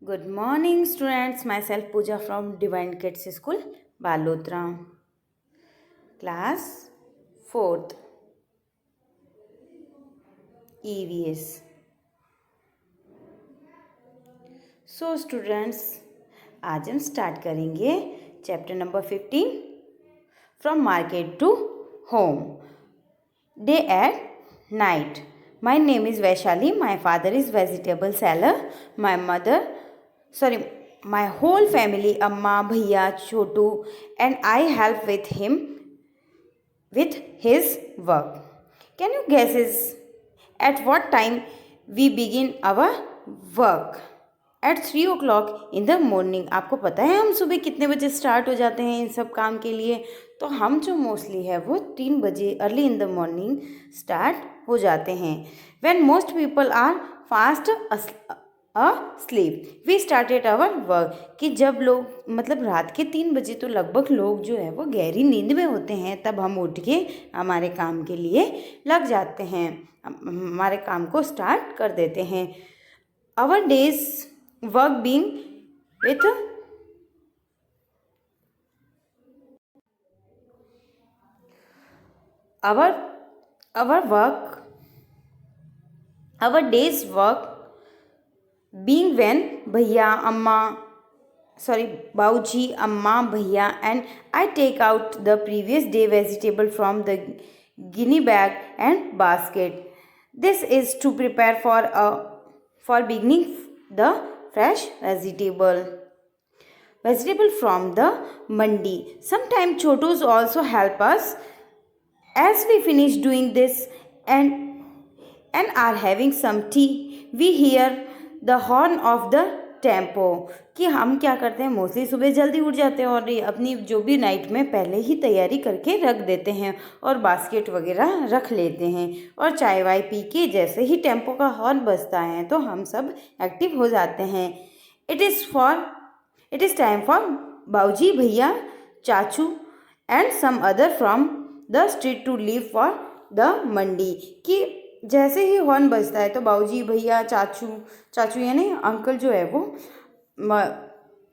Good morning, students. Myself Pooja from Divine Kids School, Balotra, class 4th, EVS. So, students, आज हम start करेंगे chapter number 15 from market to home day at night. My name is Vaishali. My father is vegetable seller. My whole family, Amma, Bhaiya, Chotu, and I help with him with his work. Can you guess at what time we begin our work? At 3 o'clock in the morning. आपको पता है हम सुबह कितने बजे start हो जाते हैं इन सब काम के लिए? तो हम जो मोस्टली है वो 3 बजे early in the morning start हो जाते हैं. When most people are fast asleep, we started our work. कि जब लोग मतलब रात के 3 बजे तो लगभग लोग जो है वो गहरी नींद में होते हैं, तब हम उठ के हमारे काम के लिए लग जाते हैं, हमारे काम को स्टार्ट कर देते हैं. Our days work being with our day's work being when Bauji, Amma, Bhaiya and I take out the previous day vegetable from the guinea bag and basket. This is to prepare for beginning the fresh vegetable from the mandi. Sometimes Chotus also help us. As we finish doing this and are having some tea, we hear the horn of the tempo. कि हम क्या करते हैं, mostly सुबह जल्दी उठ जाते हैं और अपनी जो भी नाइट में पहले ही तैयारी करके रख देते हैं और बास्केट वगैरह रख लेते हैं, और चाय वाय पी के जैसे ही टेम्पो का हॉर्न बजता है तो हम सब एक्टिव हो जाते हैं. इट इज़ टाइम फॉर बाऊजी, भैया, चाचू and some other from the street to leave for the mandi. कि जैसे ही हॉर्न बजता है तो बाऊजी, भैया, चाचू यानी अंकल जो है वो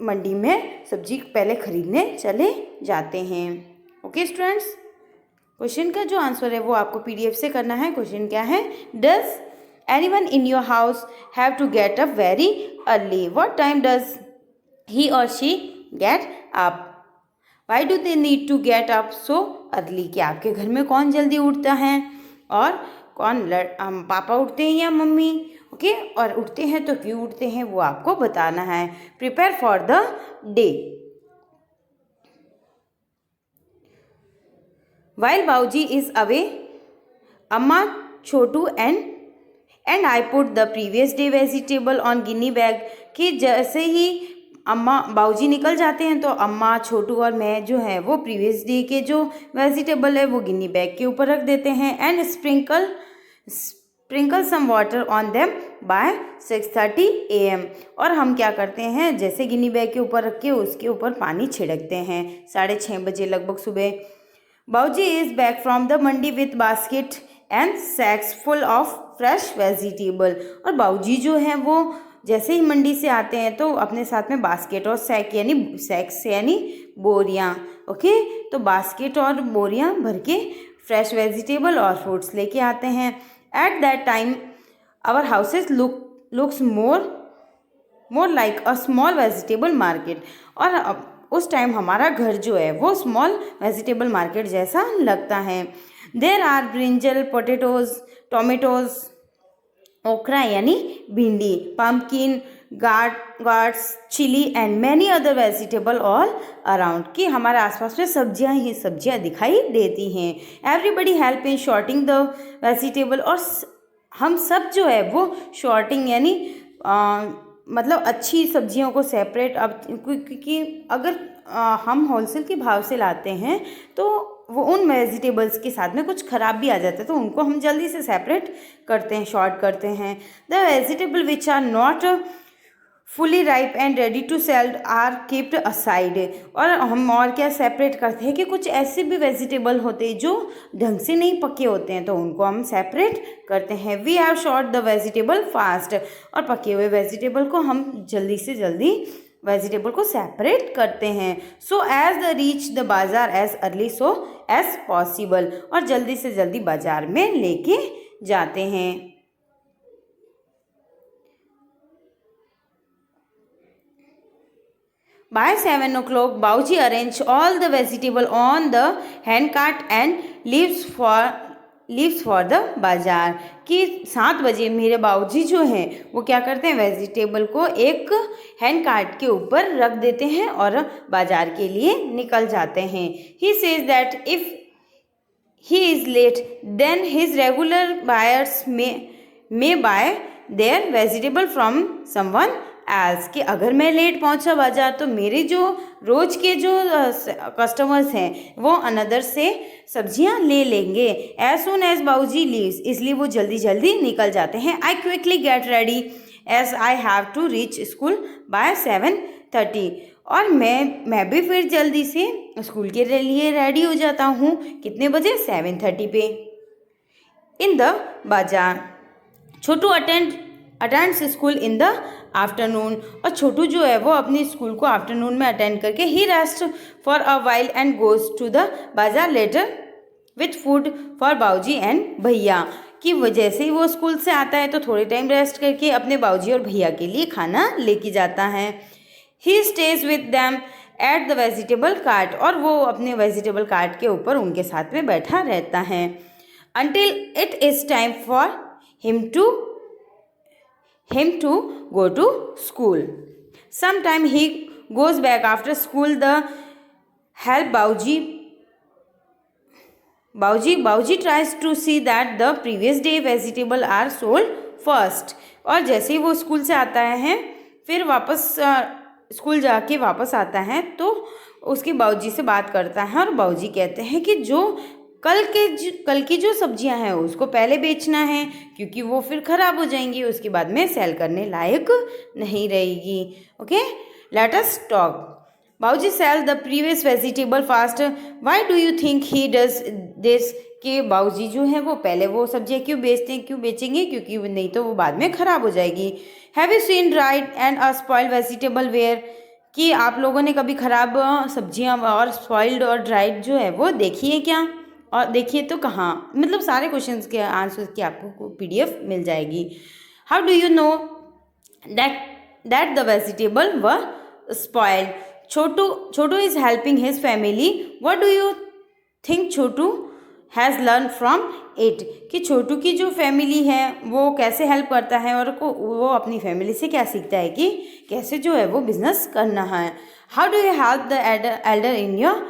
मंडी में सब्जी पहले खरीदने चले जाते हैं. ओके स्टूडेंट्स, क्वेश्चन का जो आंसर है वो आपको पीडीएफ से करना है. क्वेश्चन क्या है? Does anyone in your house have to get up very early? What time does he or she get up? Why do they need to get up so early? कि आपके घर में कौन जल्दी उठता है और कौन पापा उठते हैं या मम्मी? ओके, और उठते हैं तो क्यों उठते हैं वो आपको बताना है. Prepare for the day. While Bauji is away, Amma, Chhotu and I put the previous day vegetable on gunny bag. कि जैसे ही बाऊजी निकल जाते हैं तो अम्मा, छोटू और मैं जो है वो प्रीवियस डे के जो वेजिटेबल है वो गिनी बैग के ऊपर रख देते हैं. And sprinkle some water on them by 6:30 AM. और हम क्या करते हैं, जैसे गिनी बैग के ऊपर रख के उसके ऊपर पानी छिड़कते हैं 6:30 बजे लगभग सुबह. Bauji is back from the mandi with basket and sacks full of fresh vegetable. और बाऊजी जो है वो जैसे ही मंडी से आते हैं तो अपने साथ में बास्केट और सैक्स यानी बोरियां. ओके, तो बास्केट और बोरियां भर के फ्रेश वेजिटेबल और फ्रूट्स लेके आते हैं. At that time our houses looks more like a small vegetable market. और उस टाइम हमारा घर जो है वो स्मॉल वेजिटेबल मार्केट जैसा लगता है. There are brinjal, potatoes, tomatoes, okra यानी भिंडी, pumpkin, gourds, chilli and many other vegetable all around. कि हमारे आसपास में सब्जियां दिखाई देती हैं. Everybody help in sorting the vegetable. और हम सब जो है वो शॉर्टिंग यानी मतलब अच्छी सब्जियों को सेपरेट. अब क्योंकि अगर हम होलसेल के भाव से लाते हैं तो वो उन वेजिटेबल्स के साथ में कुछ ख़राब भी आ जाता है, तो उनको हम जल्दी से सेपरेट करते हैं, शॉर्ट करते हैं. The vegetable which are not fully ripe and ready to sell are kept aside. और हम और क्या सेपरेट करते हैं कि कुछ ऐसे भी वेजिटेबल होते हैं जो ढंग से नहीं पके होते हैं, तो उनको हम सेपरेट करते हैं। We have shot the vegetable fast. और पके हुए वेजिटेबल को हम जल्दी से जल्दी वेजिटेबल को सेपरेट करते हैं। So as the reach the bazaar as early as एज पॉसिबल। और जल्दी से जल्दी बाज़ार में लेके जाते हैं। By 7 o'clock, Bauji arranged all the vegetable on the hand cart and leaves for the बाज़ार। कि 7 बजे मेरे बाबूजी जो हैं वो क्या करते हैं, वेजिटेबल को एक हैंड कार्ट के ऊपर रख देते हैं और बाज़ार के लिए निकल जाते हैं। He says that if he is late, then his regular buyers may buy their vegetable from someone else। कि अगर मैं लेट पहुंचा बाजार तो मेरे जो रोज के जो कस्टमर्स हैं वो अनदर से सब्जियां ले लेंगे। As soon as Babuji leaves, इसलिए वो जल्दी जल्दी निकल जाते हैं। I quickly get ready as I have to reach school by 7:30। और मैं भी फिर जल्दी से स्कूल के लिए रेडी हो जाता हूँ। कितने बजे, 7:30 पे। In the bazaar, Chhotu attends school in the afternoon. और छोटू जो है वो अपनी स्कूल को आफ्टरनून में अटेंड करके ही rest for a while and goes to the bazaar later with food for Bauji and bhaiya. कि वो जैसे ही वो स्कूल से आता है तो थोड़े टाइम रेस्ट करके अपने बाऊजी और भैया के लिए खाना लेके जाता है। He stays with them at the vegetable cart. और वो अपने वेजिटेबल कार्ट के ऊपर उनके साथ में बैठा रहता है। until it is time for him to go to school. Sometime he goes back after school the help Bauji tries to see that the previous day vegetable are sold first. और जैसे ही वो स्कूल से आता है फिर वापस school जाके वापस आता है तो उसके बाऊजी से बात करता है और बाऊजी कहते हैं कि जो कल की जो सब्जियां हैं उसको पहले बेचना है क्योंकि वो फिर ख़राब हो जाएंगी, उसके बाद में सेल करने लायक नहीं रहेगी। Okay, let us talk. Bauji sell the previous vegetable fast. Why do you think he does this? कि बाऊजी जो है वो पहले वो सब्जियां क्यों बेचेंगे? क्योंकि नहीं तो वो बाद में ख़राब हो जाएगी। Have you seen dried and a spoiled vegetable where? कि आप लोगों ने कभी ख़राब सब्जियां और स्पॉइल्ड और ड्राइड जो है वो देखी है क्या? और देखिए तो कहाँ, मतलब सारे क्वेश्चंस के आंसर्स की आपको PDF मिल जाएगी। How do you know that the vegetable were spoiled? Chhotu is helping his family. What do you think Chhotu has learn from it? कि छोटू की जो फैमिली है वो कैसे हेल्प करता है और वो अपनी फैमिली से क्या सीखता है कि कैसे जो है वो बिजनेस करना है। How do you help the elder in your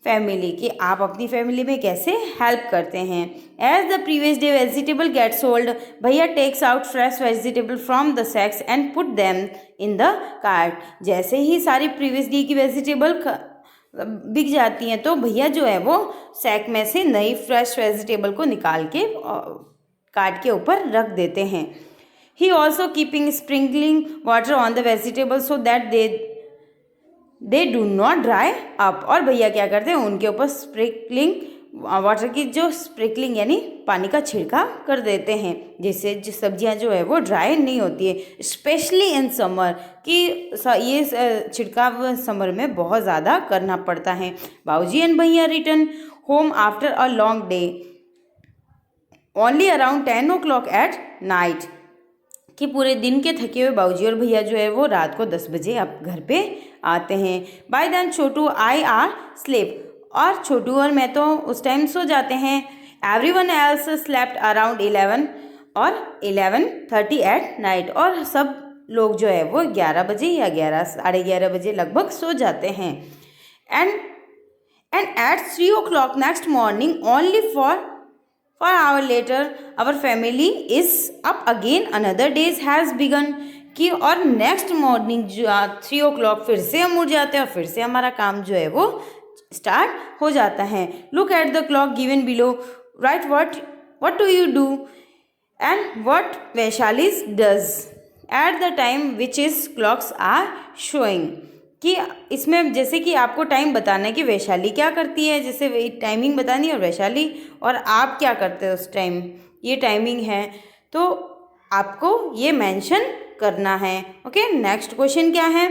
family? कि आप अपनी फैमिली में कैसे हेल्प करते हैं। As the previous day vegetable get sold, bhaiya takes out fresh vegetable from the sacks and put them in the cart. जैसे ही सारी प्रीवियस डे की वेजिटेबल बिक जाती हैं तो भैया जो है वो सैक में से नई फ्रेश वेजिटेबल को निकाल के कार्ट के ऊपर रख देते हैं। He also keeping sprinkling water on the vegetable so that they do not dry up. और भैया क्या करते हैं, उनके ऊपर स्प्रिंकलिंग वाटर की जो स्प्रिंकलिंग यानी पानी का छिड़काव कर देते हैं जिससे जो सब्जियां जो है वो ड्राई नहीं होती है। स्पेशली इन समर, कि ये छिड़काव समर में बहुत ज़्यादा करना पड़ता है। बाऊजी एंड भैया return home after a long day only around 10 o'clock at night. कि पूरे दिन के थके हुए बाऊजी और भैया जो है वो रात को 10 बजे अब घर पे आते हैं। By then Chhotu I are sleep. और छोटू और मैं तो उस टाइम सो जाते हैं। एवरीवन एल्स स्लेप्ट अराउंड 11 और 11:30 एट नाइट। और सब लोग जो है वो 11 बजे या 11 साढ़े 11 बजे लगभग सो जाते हैं। And at 3 o'clock next morning only four hour later our family is up again, another days has begun। कि और नेक्स्ट मॉर्निंग 3 o'clock फिर से हम उठ जाते हैं और फिर से हमारा काम जो है वो स्टार्ट हो जाता है। Look at the clock given below, write what do you do and what Vaishali does. At the time which is clocks are showing, कि इसमें जैसे कि आपको टाइम बताना है कि वैशाली क्या करती है, जैसे टाइमिंग बतानी है और वैशाली और आप क्या करते हो उस टाइम, ये टाइमिंग है, तो आपको ये मेंशन करना है। ओके, नेक्स्ट क्वेश्चन क्या है,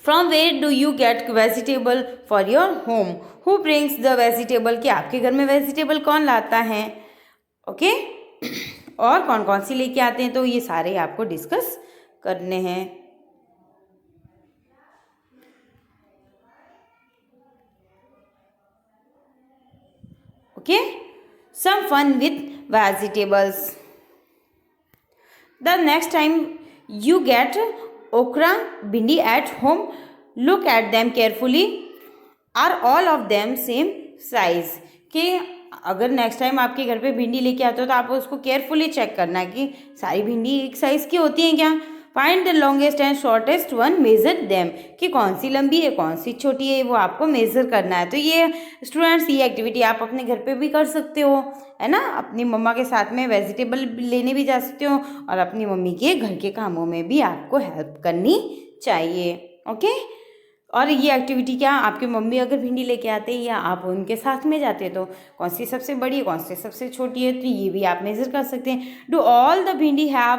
from where do you get vegetable for your home, who brings the vegetable, कि आपके घर में वेजिटेबल कौन लाता है। ओके और कौन कौन सी लेके आते हैं, तो ये सारे आपको डिस्कस करने हैं। Okay, some fun with vegetables, the next time you get okra bindi at home, look at them carefully, are all of them same size, कि अगर नेक्स्ट टाइम आपके घर पे भिंडी लेके आते हो तो आप उसको केयरफुली चेक करना है कि सारी भिंडी एक साइज़ की होती हैं क्या। Find the longest and shortest one, measure them, कि कौन सी लंबी है कौन सी छोटी है, वो आपको मेज़र करना है। तो ये स्टूडेंट्स ये एक्टिविटी आप अपने घर पे भी कर सकते हो, है ना, अपनी मम्मा के साथ में वेजिटेबल लेने भी जा सकते हो और अपनी मम्मी के घर के कामों में भी आपको हेल्प करनी चाहिए। ओके, और ये एक्टिविटी क्या, आपकी मम्मी अगर भिंडी लेके आते हैं या आप उनके साथ में जाते हैं तो कौन सी सबसे बड़ी है कौन सी सबसे छोटी है, तो ये भी आप मेज़र कर सकते हैं। डू ऑल द भिंडी have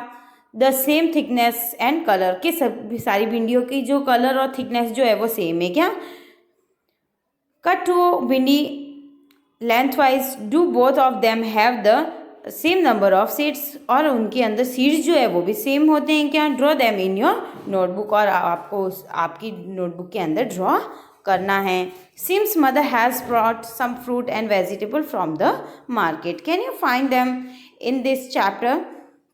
the same thickness and colour, कि सब सारी भिंडियों की जो कलर और थिकनेस जो है वो सेम है क्या। कट टू भिंडी lengthwise, do both of them have the same number of seeds, और उनके अंदर सीड्स जो है वो भी सेम होते हैं क्या। Draw them in your notebook, और आपको आपकी नोटबुक के अंदर ड्रॉ करना है। Sim's mother has brought some fruit and vegetable from the market, can you find them in this chapter,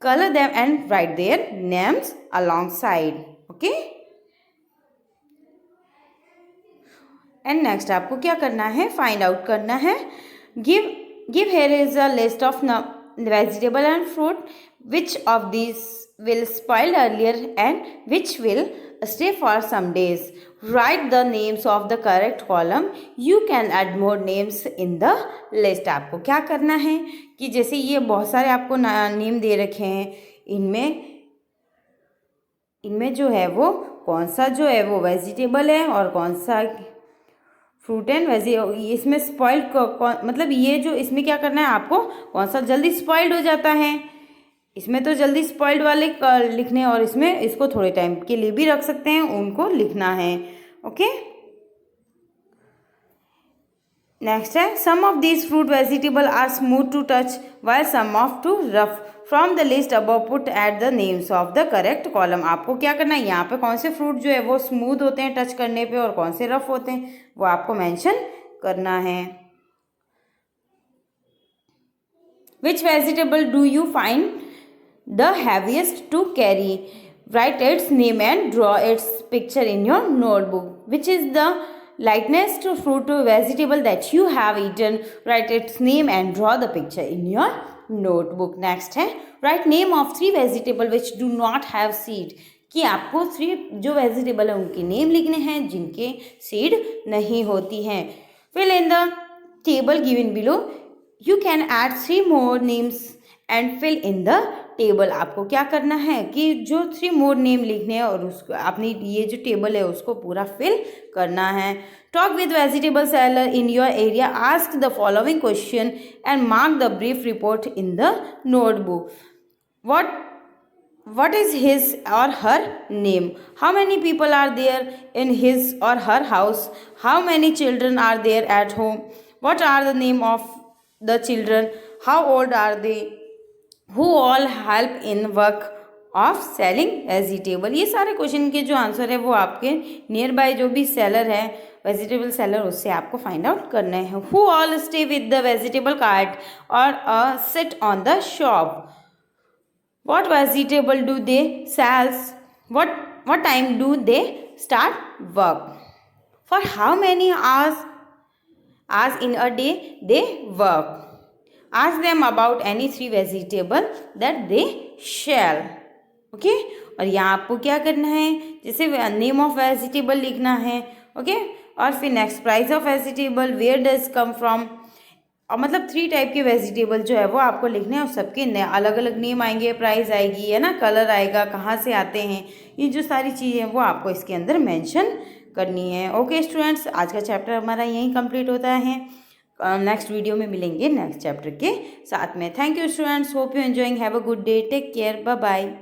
colour them and write their names alongside. Okay, and next आपको क्या करना है, find out करना है। Give here is a list of vegetable and fruit, which of this will spoil earlier and which will stay for some days, write the names of the correct column, you can add more names in the list. आपको क्या करना है कि जैसे ये बहुत सारे आपको नेम दे रखे हैं, इनमें जो है वो कौन सा जो है वो वेजिटेबल है और कौन सा फ्रूट एंड इसमें स्पॉइल्ड मतलब ये जो इसमें क्या करना है आपको, कौन सा जल्दी स्पॉइल्ड हो जाता है, इसमें तो जल्दी स्पॉइल्ड वाले लिखने हैं और इसमें इसको थोड़े टाइम के लिए भी रख सकते हैं, उनको लिखना है। ओके, नेक्स्ट है, some of these fruit vegetable are smooth to touch while some of too rough, from the list above put at the names of the correct column. आपको क्या करना है, यहाँ पे कौन से फ्रूट जो है वो स्मूथ होते हैं टच करने पे और कौन से रफ होते हैं वो आपको मेंशन करना है। Which vegetable do you find the heaviest to carry, write its name and draw its picture in your notebook, which is the lightest fruit vegetable that you have eaten, write its name and draw the picture in your notebook. next है, write name of 3 vegetable which do not have seed, कि आपको 3 जो vegetable है उनके name लिखने हैं जिनके seed नहीं होती हैं। fill in the table given below, you can add 3 more names and fill in the table. आपको क्या करना है कि जो 3 मोर नेम लिखने हैं और उसको अपनी ये जो टेबल है उसको पूरा फिल करना है। Talk with vegetable seller in your area, ask the following question and mark the brief report in the notebook. what is his or her name, how many people are there in his or her house, how many children are there at home, what are the name of the children, how old are they, who all help in work of selling vegetable। ये सारे question के जो answer है वो आपके near by जो भी seller है वेजिटेबल सेलर उससे आपको फाइंड आउट करना है। who all stay with the vegetable cart or sit on the shop, what vegetable do they sell, what time do they start work, for how many hours in a day they work, ask them about any 3 vegetable that they sell। Okay, और यहाँ आपको क्या करना है, जैसे name of vegetable लिखना है। Okay, और फिर next price of vegetable, where does come from, और मतलब 3 टाइप के वेजिटेबल जो है वो आपको लिखने हैं और सबके अलग अलग नेम आएंगे, प्राइस आएगी, है ना, कलर आएगा, कहाँ से आते हैं, ये जो सारी चीज़ें हैं वो आपको इसके अंदर मेंशन करनी है। ओके स्टूडेंट्स, आज का चैप्टर हमारा यहीं कंप्लीट होता है। नेक्स्ट वीडियो में मिलेंगे नेक्स्ट चैप्टर के साथ में। Thank you students, hope you enjoying, have a good day, take care, bye bye.